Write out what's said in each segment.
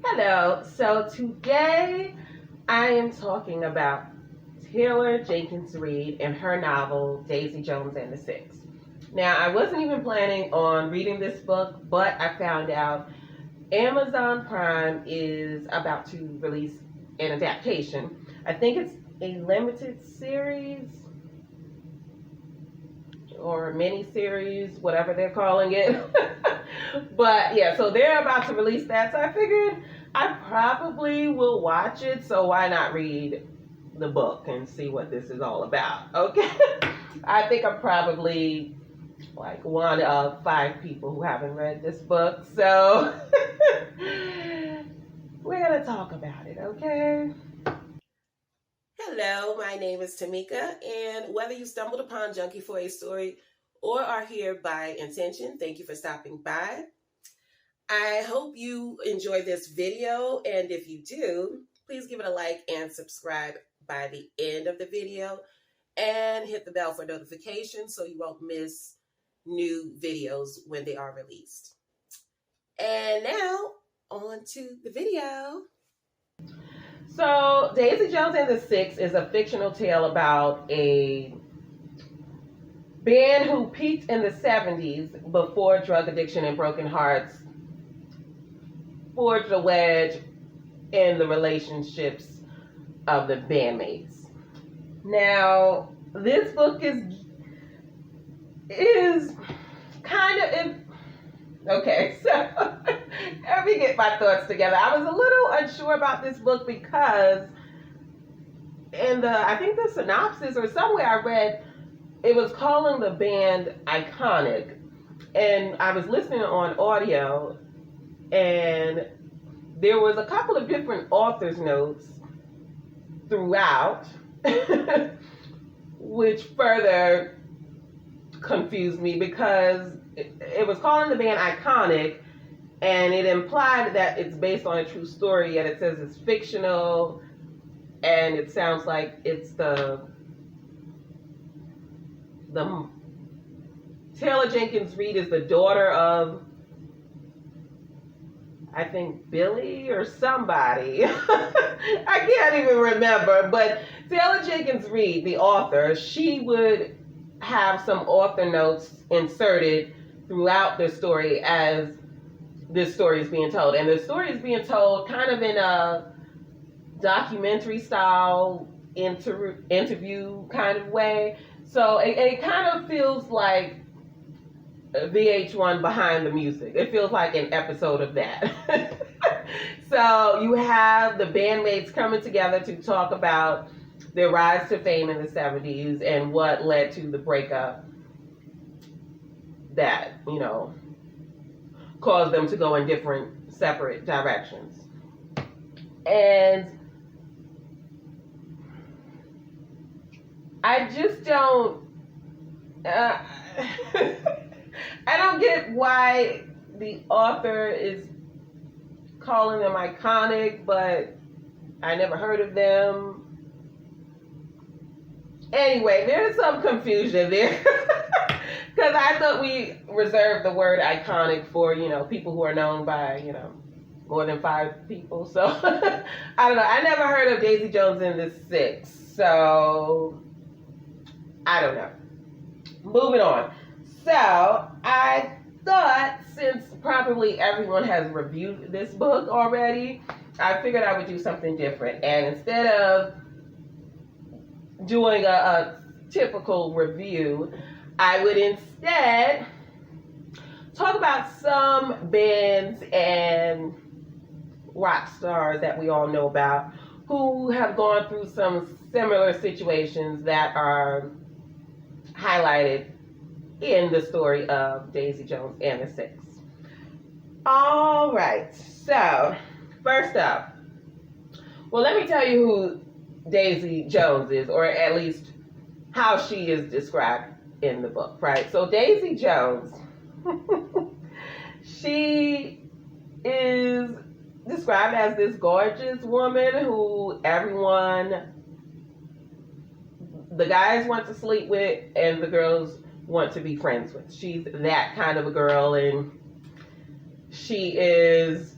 Hello, so today I am talking about Taylor Jenkins Reid and her novel, Daisy Jones and the Six. Now, I wasn't even planning on reading this book, but I found out Amazon Prime is about to release an adaptation. I think it's a limited series or mini series, whatever they're calling it. But yeah, so they're about to release that, so I figured I probably will watch it, so why not read the book and see what this is all about, okay? I think I'm probably like one of 5 people who haven't read this book, so we're gonna talk about it, okay? Hello, my name is Tamika, and whether you stumbled upon Junkie for a Story or are here by intention, thank you for stopping by. I hope you enjoy this video, and if you do, please give it a like and subscribe by the end of the video, and hit the bell for notifications so you won't miss new videos when they are released. And now, on to the video. So, Daisy Jones and the Six is a fictional tale about a band who peaked in the 70s before drug addiction and broken hearts forged a wedge in the relationships of the bandmates. Now, this book is kind of okay. So let me get my thoughts together. I was a little unsure about this book because I think the synopsis or somewhere I read it was calling the band iconic, and I was listening on audio, and there was a couple of different author's notes throughout, which further confused me because it was calling the band iconic, and it implied that it's based on a true story, yet it says it's fictional, and it sounds like it's the Taylor Jenkins Reid is the daughter of, I think, Billy or somebody. I can't even remember. But Taylor Jenkins Reid, the author, she would have some author notes inserted throughout the story as this story is being told. And the story is being told kind of in a documentary style interview kind of way. So it kind of feels like VH1 Behind the Music. It feels like an episode of that. So you have the bandmates coming together to talk about their rise to fame in the 70s and what led to the breakup that, caused them to go in different separate directions. And I just don't I don't get why the author is calling them iconic, but I never heard of them. Anyway, there's some confusion there. Because I thought we reserved the word iconic for, people who are known by, more than 5 people. So, I don't know. I never heard of Daisy Jones and the Six. So, I don't know. Moving on. So, I thought, since probably everyone has reviewed this book already, I figured I would do something different. And instead of doing a typical review, I would instead talk about some bands and rock stars that we all know about who have gone through some similar situations that are highlighted in the story of Daisy Jones and the Six. All right, so first up, well, let me tell you who Daisy Jones is, or at least how she is described in the book, right? So Daisy Jones, she is described as this gorgeous woman who the guys want to sleep with and the girls want to be friends with. She's that kind of a girl, and she is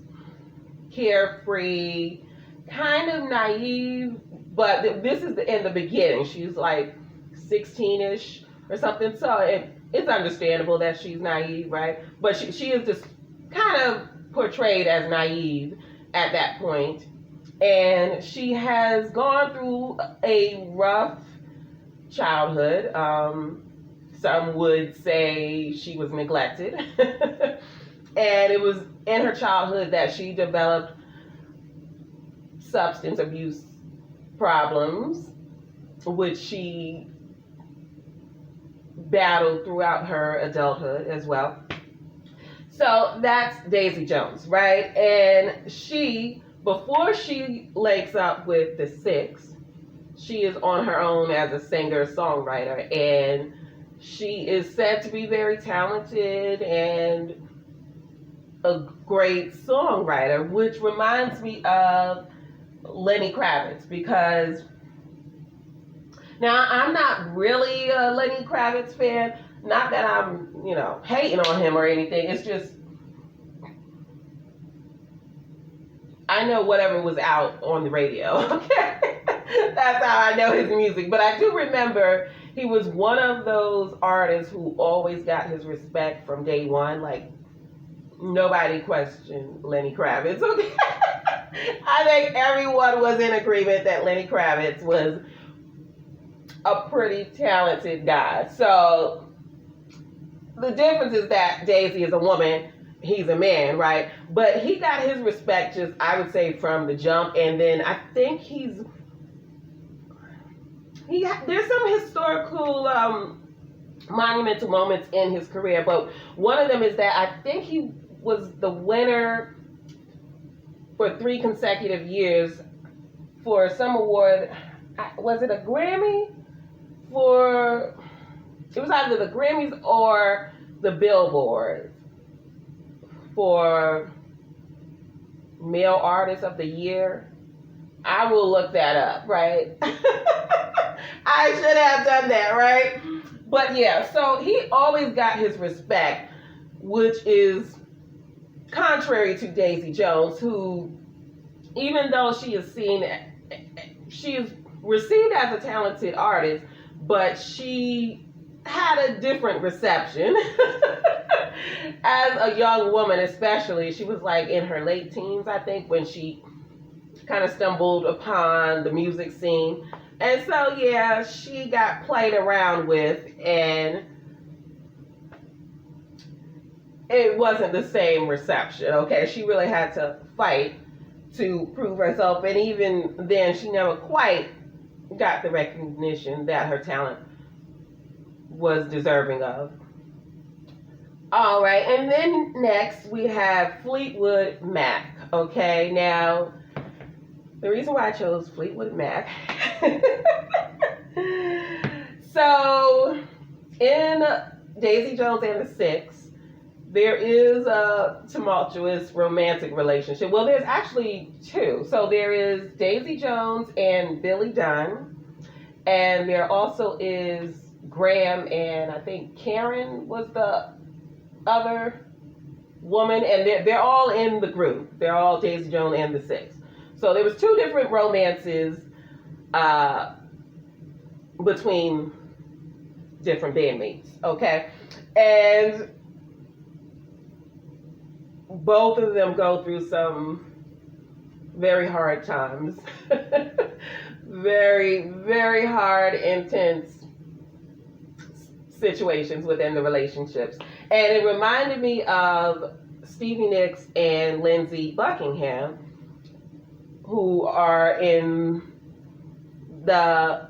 carefree, kind of naive, but this is in the beginning. She's like 16-ish or something, so it's understandable that she's naive, right? But she is just kind of portrayed as naive at that point. And she has gone through a rough childhood. Some would say she was neglected. And it was in her childhood that she developed substance abuse problems, which she battled throughout her adulthood as well. So that's Daisy Jones, right? And she, before she links up with the Six, she is on her own as a singer-songwriter, and she is said to be very talented and a great songwriter, which reminds me of Lenny Kravitz, because now I'm not really a Lenny Kravitz fan. Not that I'm, hating on him or anything. It's just I know whatever was out on the radio. Okay, that's how I know his music. But I do remember he was one of those artists who always got his respect from day one. Like, nobody questioned Lenny Kravitz. Okay. I think everyone was in agreement that Lenny Kravitz was a pretty talented guy. So the difference is that Daisy is a woman, he's a man, right? But he got his respect just, I would say, from the jump. And then I think there's some historical monumental moments in his career, but one of them is that I think he was the winner for 3 consecutive years for some award. Was it a Grammy? It was either the Grammys or the Billboard for Male Artist of the Year. I will look that up, right? I should have done that, right? But yeah, so he always got his respect, which is contrary to Daisy Jones, who, even though she is received as a talented artist, but she had a different reception as a young woman, especially. She was like in her late teens, I think, when she kind of stumbled upon the music scene. And so, yeah, she got played around with, and it wasn't the same reception, okay? She really had to fight to prove herself, and even then, she never quite got the recognition that her talent was deserving of. All right, and then next we have Fleetwood Mac, okay? Now, the reason why I chose Fleetwood Mac, so in Daisy Jones and the Six, there is a tumultuous romantic relationship. Well, there's actually 2. So there is Daisy Jones and Billy Dunn, and there also is Graham, and I think Karen was the other woman, and they're all in the group. They're all Daisy Jones and the Six. So there was 2 different romances between different bandmates, okay? And both of them go through some very hard times. Very, very hard, intense situations within the relationships. And it reminded me of Stevie Nicks and Lindsey Buckingham, who are in the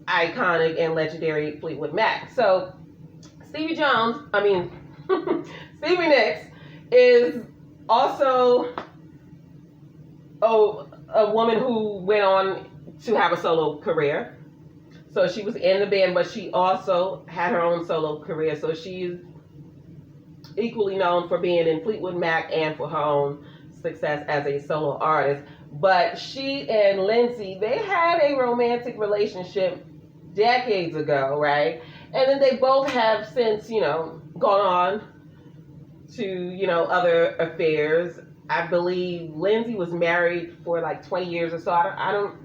iconic and legendary Fleetwood Mac. So Stevie Nicks is also a woman who went on to have a solo career. So she was in the band, but she also had her own solo career. So she's equally known for being in Fleetwood Mac and for her own success as a solo artist. But she and Lindsey, they had a romantic relationship decades ago, right? And then they both have since, gone on to, other affairs. I believe Lindsey was married for like 20 years or so. I don't.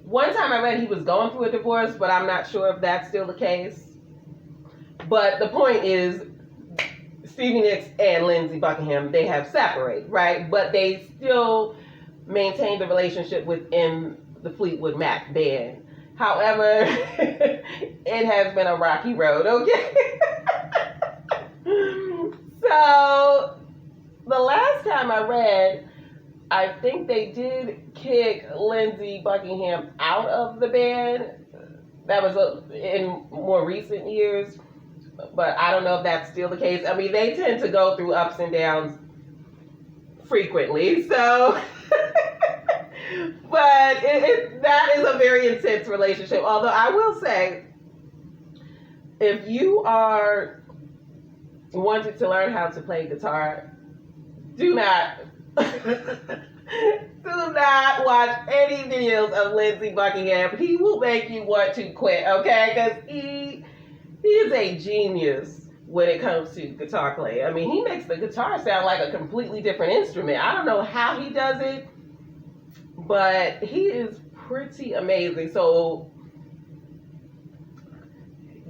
One time I read he was going through a divorce, but I'm not sure if that's still the case. But the point is, Stevie Nicks and Lindsey Buckingham, they have separated, right? But they still maintain the relationship within the Fleetwood Mac band. However, it has been a rocky road, okay? So, the last time I read, I think they did kick Lindsey Buckingham out of the band. That was in more recent years, but I don't know if that's still the case. I mean, they tend to go through ups and downs frequently, so... But that is a very intense relationship. Although I will say, if you are wanting to learn how to play guitar, do not watch any videos of Lindsey Buckingham. He will make you want to quit, okay? Because he is a genius when it comes to guitar playing. I mean, he makes the guitar sound like a completely different instrument. I don't know how he does it, but he is pretty amazing. So,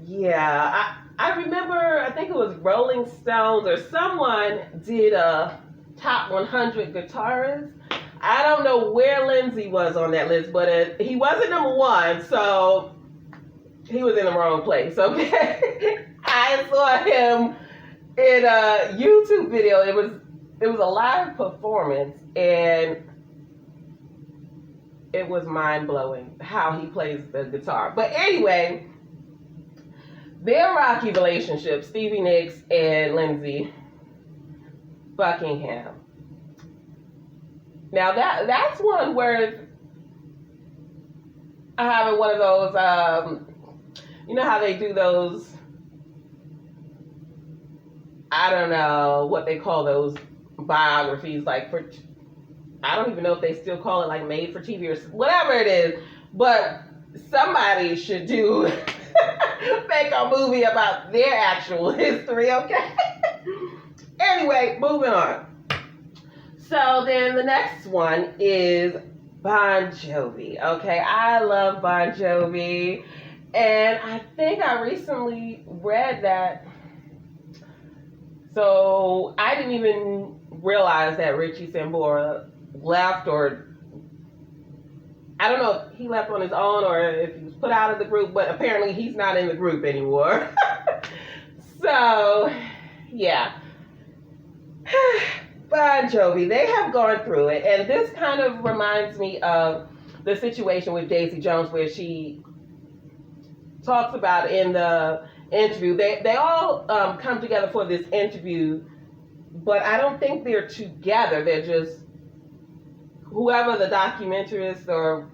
yeah, I remember, I think it was Rolling Stones or someone did a top 100 guitarists. I don't know where Lindsey was on that list, but he wasn't number one, so he was in the wrong place, okay? I saw him in a YouTube video. It was a live performance, and it was mind-blowing how he plays the guitar. But anyway, their rocky relationship, Stevie Nicks and Lindsey Buckingham. Now that's one where I have one of those, you know how they do those, I don't know what they call those biographies, like for, I don't even know if they still call it like made for TV or whatever it is, but somebody should do, make a movie about their actual history, okay? Anyway, moving on. So then the next one is Bon Jovi, okay? I love Bon Jovi, and I think I recently read that, so I didn't even realize that Richie Sambora left, or I don't know if he left on his own or if he was put out of the group, but apparently he's not in the group anymore. So, yeah. Bon Jovi, they have gone through it, and this kind of reminds me of the situation with Daisy Jones, where she talks about in the interview. They all come together for this interview, but I don't think they're together. They're just whoever the documentarist or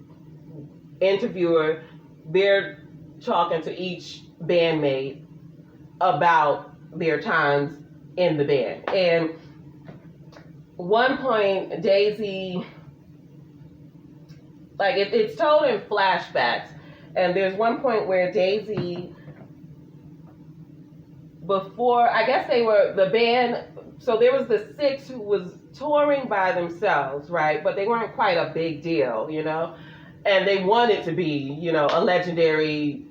interviewer, they're talking to each bandmate about their times in the band. And one point, Daisy, like it's told in flashbacks, and there's one point where Daisy, before, I guess they were, the band, so there was the six who was touring by themselves, right? But they weren't quite a big deal, you know? And they wanted to be, you know, a legendary,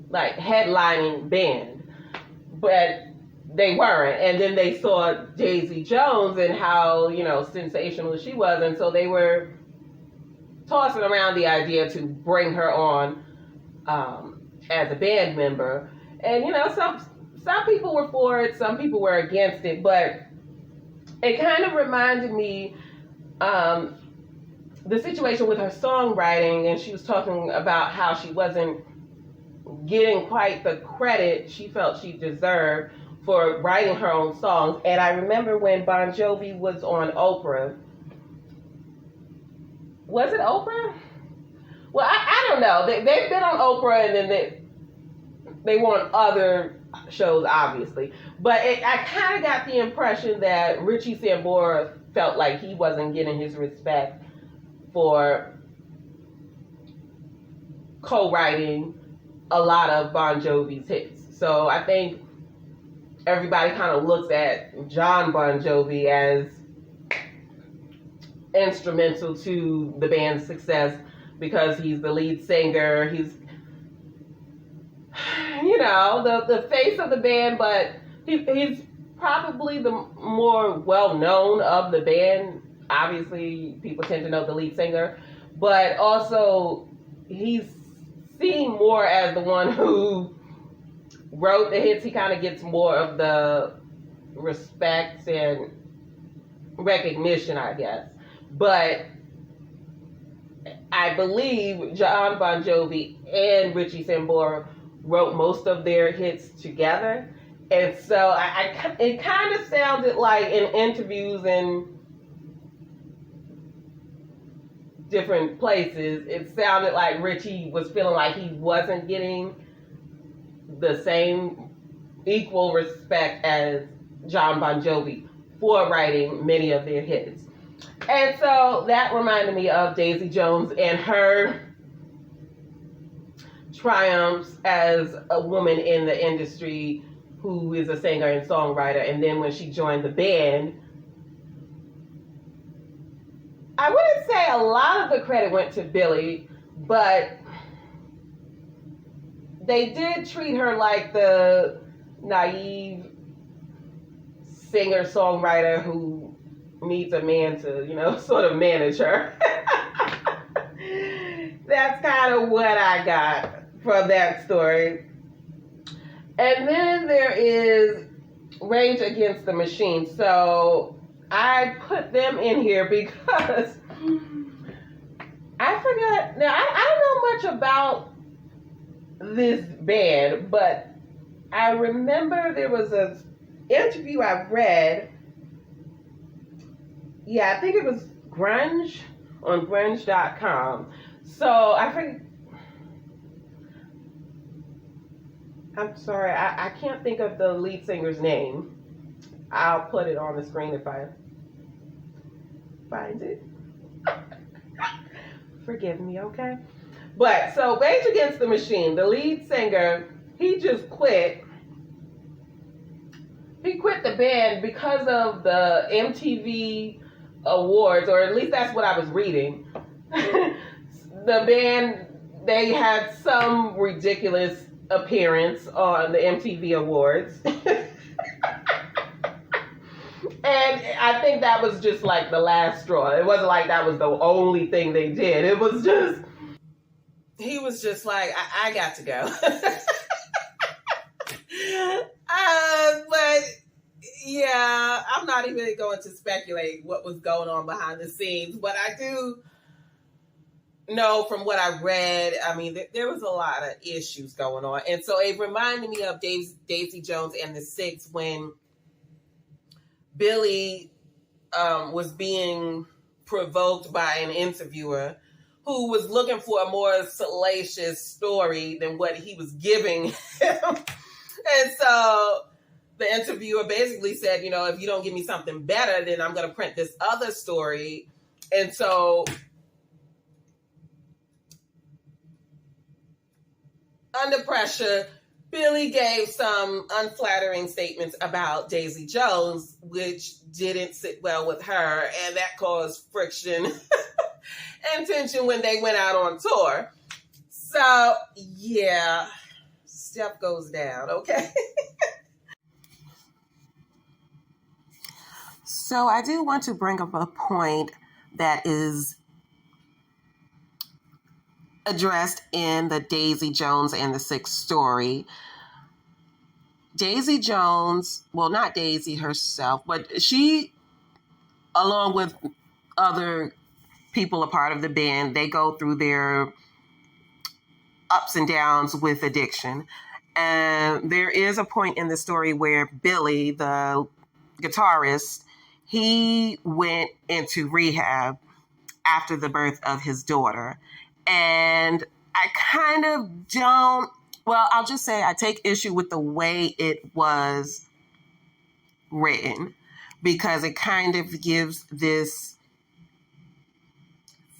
like, headlining band. But they weren't. And then they saw Daisy Jones and how, you know, sensational she was. And so they were tossing around the idea to bring her on as a band member. And, you know, some people were for it, some people were against it, but it kind of reminded me the situation with her songwriting, and she was talking about how she wasn't getting quite the credit she felt she deserved for writing her own songs. And I remember when Bon Jovi was on Oprah. Was it Oprah? Well, I don't know. They've been on Oprah, and then they were on other shows, obviously. But I kind of got the impression that Richie Sambora felt like he wasn't getting his respect for co-writing a lot of Bon Jovi's hits. So I think everybody kind of looks at John Bon Jovi as instrumental to the band's success because he's the lead singer. He's, the face of the band, but he's probably the more well-known of the band. Obviously, people tend to know the lead singer, but also he's seen more as the one who wrote the hits. He kind of gets more of the respect and recognition, I guess. But I believe John Bon Jovi and Richie Sambora wrote most of their hits together. And so it kind of sounded like in interviews and different places, it sounded like Richie was feeling like he wasn't getting the same equal respect as John Bon Jovi for writing many of their hits. And so that reminded me of Daisy Jones and her triumphs as a woman in the industry who is a singer and songwriter. And then when she joined the band, I wouldn't say a lot of the credit went to Billy, but they did treat her like the naive singer-songwriter who needs a man to, sort of manage her. That's kind of what I got from that story. And then there is Rage Against the Machine. So I put them in here because I forgot. Now, I don't know much about this band, but I remember there was an interview I read. Yeah, I think it was Grunge on grunge.com. So I forget. I'm sorry, I can't think of the lead singer's name. I'll put it on the screen if I find it. Forgive me, okay? But so Rage Against the Machine, the lead singer, he just quit. He quit the band because of the MTV Awards, or at least that's what I was reading. The band, they had some ridiculous appearance on the MTV Awards. And I think that was just like the last straw. It wasn't like that was the only thing they did. It was just, he was just like, I got to go. But yeah, I'm not even going to speculate what was going on behind the scenes, but I do know from what I read, I mean, there was a lot of issues going on. And so it reminded me of Daisy Jones and the Six when Billy was being provoked by an interviewer who was looking for a more salacious story than what he was giving him. And so the interviewer basically said, if you don't give me something better, then I'm going to print this other story. And so under pressure, Billy gave some unflattering statements about Daisy Jones, which didn't sit well with her, and that caused friction and tension when they went out on tour. So, yeah, stuff goes down, okay? So I do want to bring up a point that is addressed in the Daisy Jones and the Six story. Daisy Jones, well, not Daisy herself, but she, along with other people a part of the band, they go through their ups and downs with addiction. And there is a point in the story where Billy, the guitarist, he went into rehab after the birth of his daughter. And I kind of don't, well, I'll just say I take issue with the way it was written, because it kind of gives this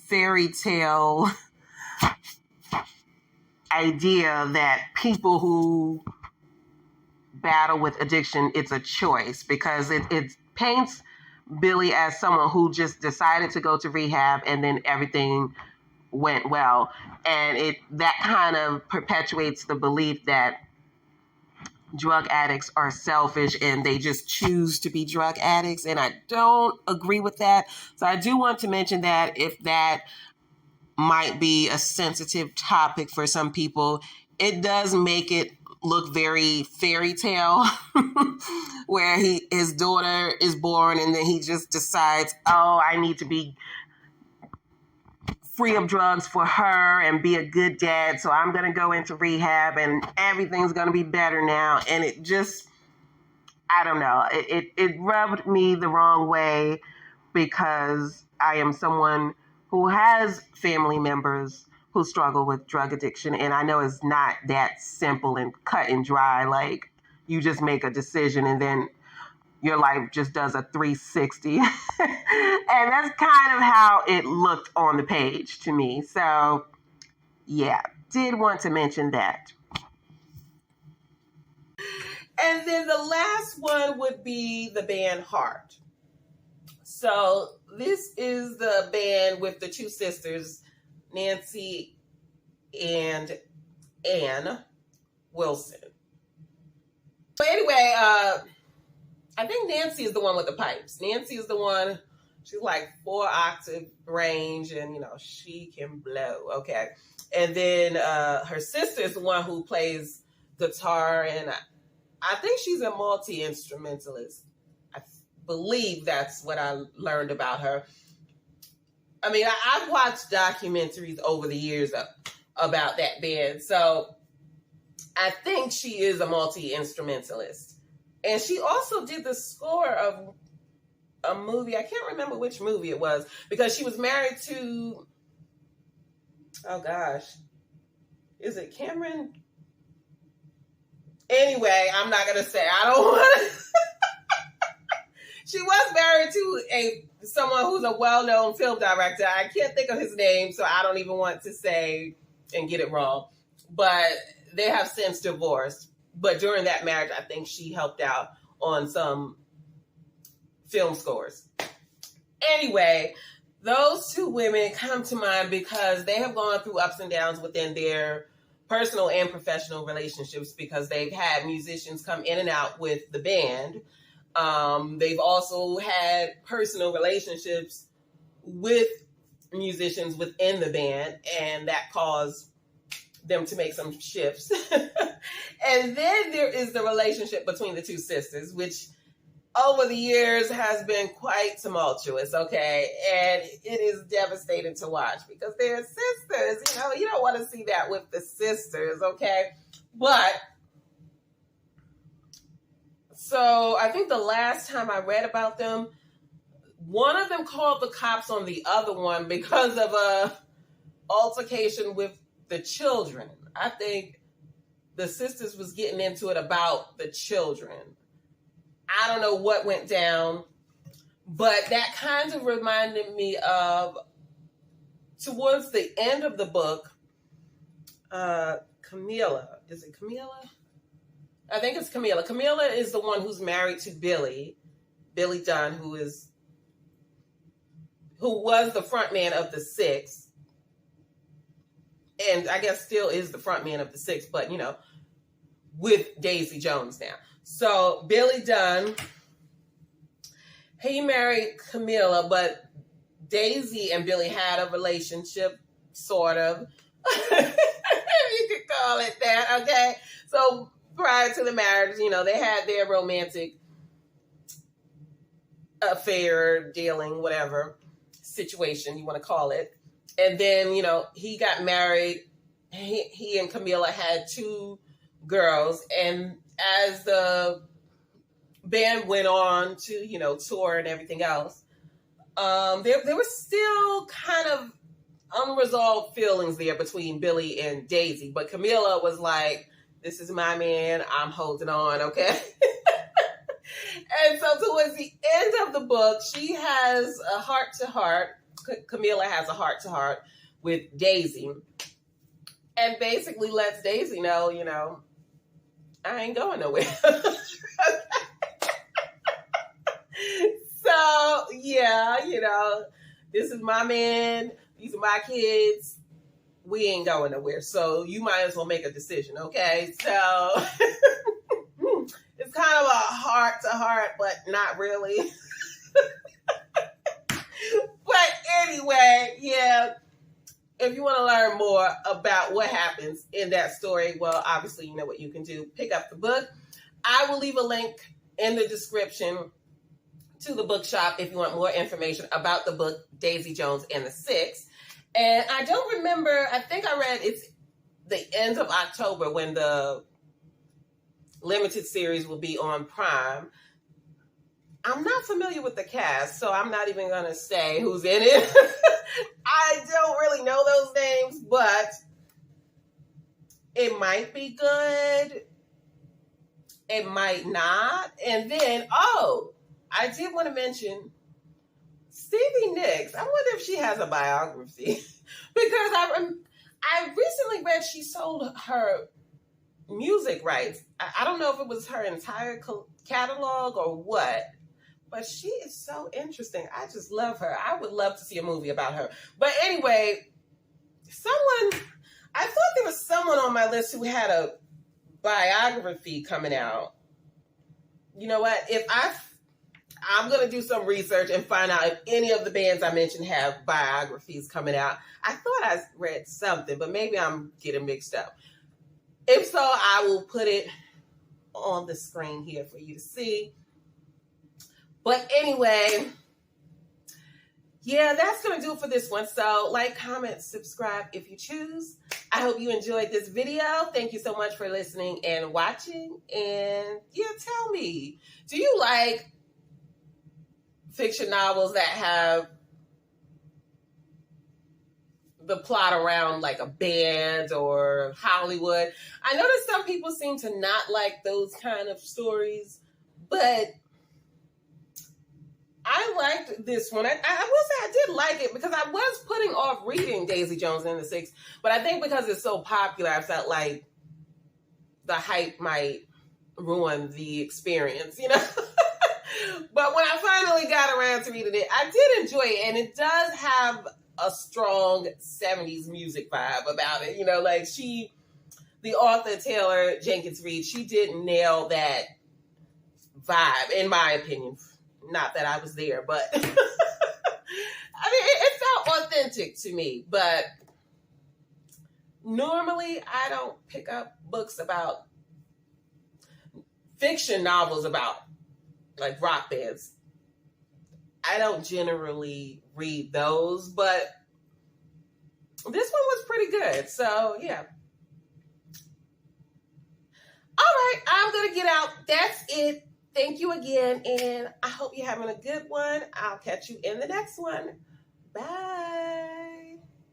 fairy tale idea that people who battle with addiction, it's a choice, because it paints Billy as someone who just decided to go to rehab and then everything went well. And that kind of perpetuates the belief that drug addicts are selfish and they just choose to be drug addicts. And I don't agree with that. So I do want to mention that if that might be a sensitive topic for some people, it does make it look very fairy tale where his daughter is born and then he just decides, oh, I need to be free of drugs for her and be a good dad, so I'm going to go into rehab and everything's going to be better now. And it just, I don't know, it rubbed me the wrong way, because I am someone who has family members who struggle with drug addiction, and I know it's not that simple and cut and dry, like you just make a decision and then your life just does a 360. And that's kind of how it looked on the page to me. So, yeah, did want to mention that. And then the last one would be the band Heart. So this is the band with the two sisters, Nancy and Ann Wilson. But anyway, I think Nancy is the one with the pipes. Nancy is the one, she's like 4-octave range, and she can blow, okay? And then her sister is the one who plays guitar, and I think she's a multi-instrumentalist. I believe that's what I learned about her. I mean, I've watched documentaries over the years about that band, so I think she is a multi-instrumentalist. And she also did the score of a movie. I can't remember which movie it was, because she was married to, oh gosh, is it Cameron? Anyway, I'm not going to say. I don't want to. She was married to someone who's a well-known film director. I can't think of his name, so I don't even want to say and get it wrong. But they have since divorced. But during that marriage, I think she helped out on some film scores. Anyway, those two women come to mind because they have gone through ups and downs within their personal and professional relationships, because they've had musicians come in and out with the band. They've also had personal relationships with musicians within the band, and that caused them to make some shifts. And then there is the relationship between the two sisters, which over the years has been quite tumultuous, okay? And it is devastating to watch because they're sisters. You don't want to see that with the sisters, okay? But, so I think the last time I read about them, one of them called the cops on the other one because of a altercation with the children. I think the sisters was getting into it about the children. I don't know what went down, but that kind of reminded me of, towards the end of the book, Camila. Is it Camila? I think it's Camila. Camila is the one who's married to Billy Dunn, who was the front man of the Six. And I guess still is the front man of the Six, but, with Daisy Jones now. So Billy Dunn, he married Camila, but Daisy and Billy had a relationship, sort of. You could call it that, okay? So prior to the marriage, they had their romantic affair, dealing, whatever situation you want to call it. And then, he got married. He and Camila had 2 girls. And as the band went on to, tour and everything else, there was still kind of unresolved feelings there between Billy and Daisy. But Camila was like, this is my man. I'm holding on, okay? And so towards the end of the book, she has a heart-to-heart. Camila has a heart-to-heart with Daisy, and basically lets Daisy know, I ain't going nowhere. So, yeah, this is my man. These are my kids. We ain't going nowhere. So you might as well make a decision, okay? So it's kind of a heart to heart, but not really. But anyway, yeah. If you want to learn more about what happens in that story, well, obviously you know what you can do. Pick up the book. I will leave a link in the description to the bookshop if you want more information about the book, Daisy Jones and the Six. And I don't remember, I think I read it's the end of October when the limited series will be on Prime. I'm not familiar with the cast, so I'm not even going to say who's in it. I don't really know those names, but it might be good. It might not. And then, I did want to mention Stevie Nicks. I wonder if she has a biography. Because I recently read she sold her music rights. I don't know if it was her entire catalog or what. But she is so interesting. I just love her. I would love to see a movie about her. But anyway, I thought there was someone on my list who had a biography coming out. You know what? I'm going to do some research and find out if any of the bands I mentioned have biographies coming out. I thought I read something, but maybe I'm getting mixed up. If so, I will put it on the screen here for you to see. But anyway, yeah, that's going to do it for this one. So like, comment, subscribe if you choose. I hope you enjoyed this video. Thank you so much for listening and watching. And yeah, tell me, do you like fiction novels that have the plot around like a band or Hollywood? I noticed some people seem to not like those kind of stories, but I liked this one. I will say I did like it because I was putting off reading Daisy Jones and the Six, but I think because it's so popular, I felt like the hype might ruin the experience, But when I finally got around to reading it, I did enjoy it, and it does have a strong 70s music vibe about it. Like the author, Taylor Jenkins Reid, she did nail that vibe, in my opinion. Not that I was there, but I mean, it felt authentic to me. But normally I don't pick up books about fiction novels about like rock bands. I don't generally read those, but this one was pretty good. So yeah. All right, I'm going to get out. That's it. Thank you again, and I hope you're having a good one. I'll catch you in the next one. Bye.